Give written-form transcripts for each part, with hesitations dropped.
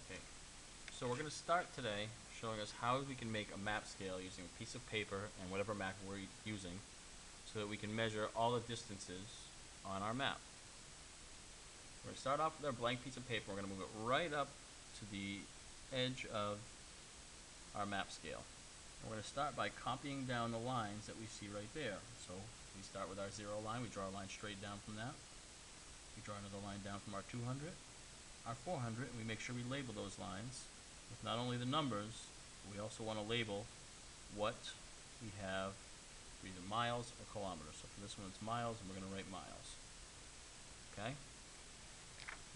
Okay, so we're going to start today showing us how we can make a map scale using a piece of paper and whatever map we're using so that we can measure all the distances on our map. We're going to start off with our blank piece of paper. We're going to move it right up to the edge of our map scale. And we're going to start by copying down the lines that we see right there. So we start with our 0 line. We draw a line straight down from that. We draw another line down from our 200. Our 400, and we make sure we label those lines with not only the numbers, but we also want to label what we have for either miles or kilometers. So for this one it's miles, and we're going to write miles. Okay?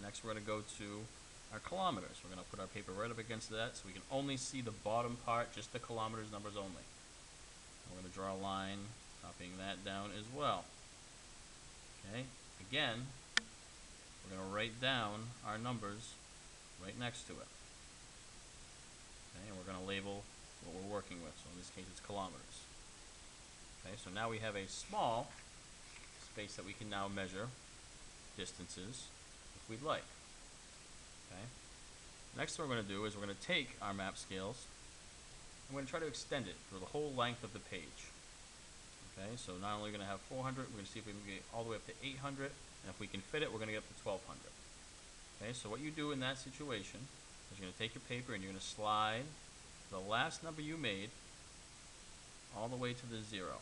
Next we're going to go to our kilometers. We're going to put our paper right up against that so we can only see the bottom part, just the kilometers numbers only. And we're going to draw a line copying that down as well. Okay? Again, we're going to write down our numbers right next to it. Okay, and we're going to label what we're working with. So in this case it's kilometers. Okay, so now we have a small space that we can now measure distances if we'd like. Okay. Next thing we're going to do is we're going to take our map scales and we're going to try to extend it for the whole length of the page. Okay, so not only are we going to have 400, we're going to see if we can get all the way up to 800. And if we can fit it, we're going to get up to 1200. Okay, so what you do in that situation is you're going to take your paper and you're going to slide the last number you made all the way to the 0.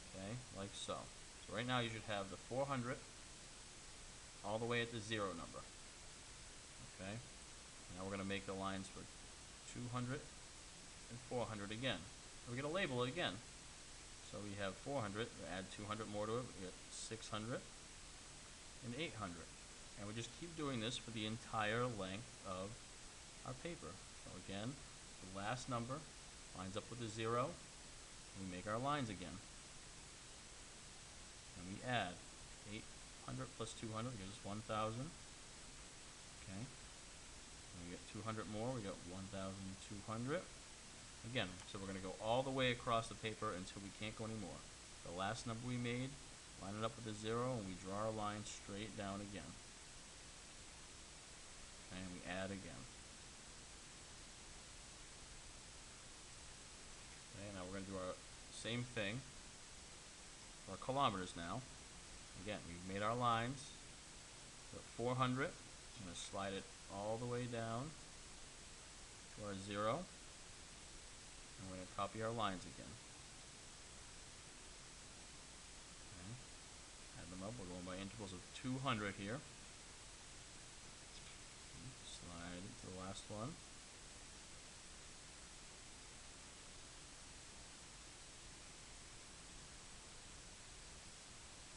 Okay, like so. So right now you should have the 400 all the way at the 0 number. Okay, now we're going to make the lines for 200 and 400 again. And we're going to label it again. So we have 400, we add 200 more to it, we get 600 and 800. And we just keep doing this for the entire length of our paper. So again, the last number lines up with the 0, and we make our lines again. And we add 800 plus 200 gives us 1,000. Okay. And we get 200 more, we get 1,200. Again, so we're going to go all the way across the paper until we can't go anymore. The last number we made, line it up with a 0, and we draw our line straight down again. And we add again. Okay, now we're going to do our same thing for our kilometers now. Again, we've made our lines. So 400, I'm going to slide it all the way down to our 0. And we're going to copy our lines again. Them up. We're going by intervals of 200 here. Slide it to the last one.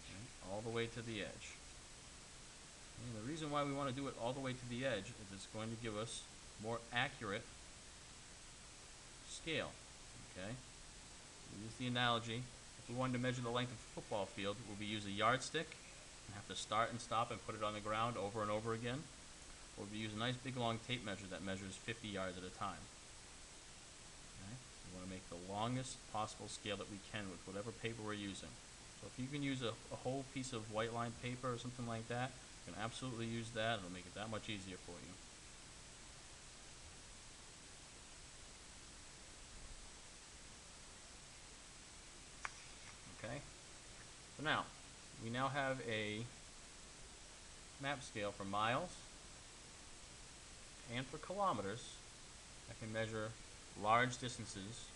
Okay, all the way to the edge. And the reason why we want to do it all the way to the edge is it's going to give us more accurate scale. Okay? We use the analogy. If we wanted to measure the length of a football field, would we use a yardstick and have to start and stop and put it on the ground over and over again? Or would we use a nice big long tape measure that measures 50 yards at a time? Okay? We want to make the longest possible scale that we can with whatever paper we're using. So if you can use a whole piece of white lined paper or something like that, you can absolutely use that. It'll make it that much easier for you. Okay? So now, we now have a map scale for miles and for kilometers that can measure large distances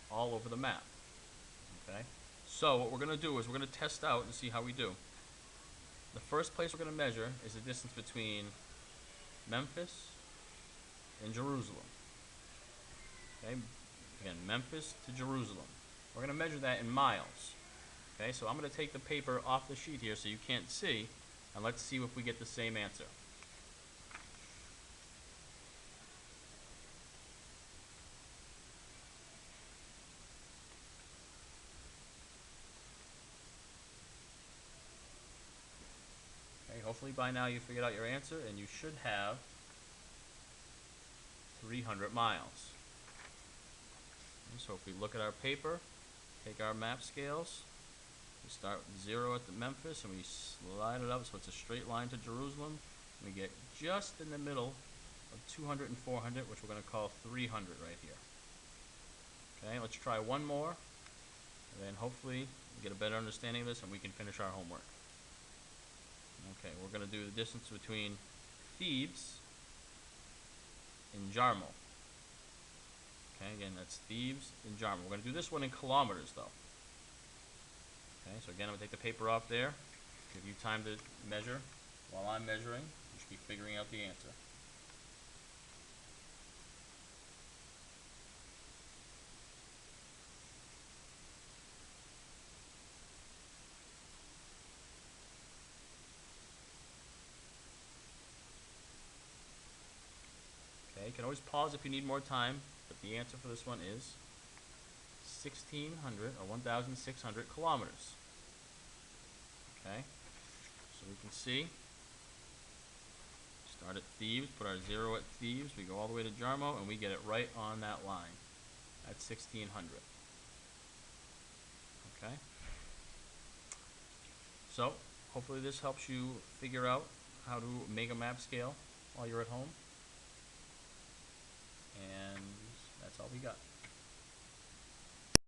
all over the map. Okay? So what we're going to do is we're going to test out and see how we do. The first place we're going to measure is the distance between Memphis and Jerusalem. Okay? Again, Memphis to Jerusalem. We're going to measure that in miles. Okay, so I'm going to take the paper off the sheet here so you can't see, and let's see if we get the same answer. Okay, hopefully by now you figured out your answer, and you should have 300 miles. Okay, so if we look at our paper, take our map scales, we start with 0 at the Memphis and we slide it up so it's a straight line to Jerusalem. We get just in the middle of 200 and 400, which we're going to call 300 right here. Okay, let's try one more, and then hopefully we get a better understanding of this and we can finish our homework. Okay, we're going to do the distance between Thebes and Jarmo. Okay, again, that's Thebes and Jarmo. We're going to do this one in kilometers, though. Okay, so again, I'm going to take the paper off there, give you time to measure. While I'm measuring, you should be figuring out the answer. Okay, you can always pause if you need more time, but the answer for this one is 1,600 or 1,600 kilometers. Okay, so we can see, start at Thebes, put our 0 at Thebes, we go all the way to Jarmo, and we get it right on that line at 1,600. Okay, so hopefully this helps you figure out how to make a map scale while you're at home. And that's all we got.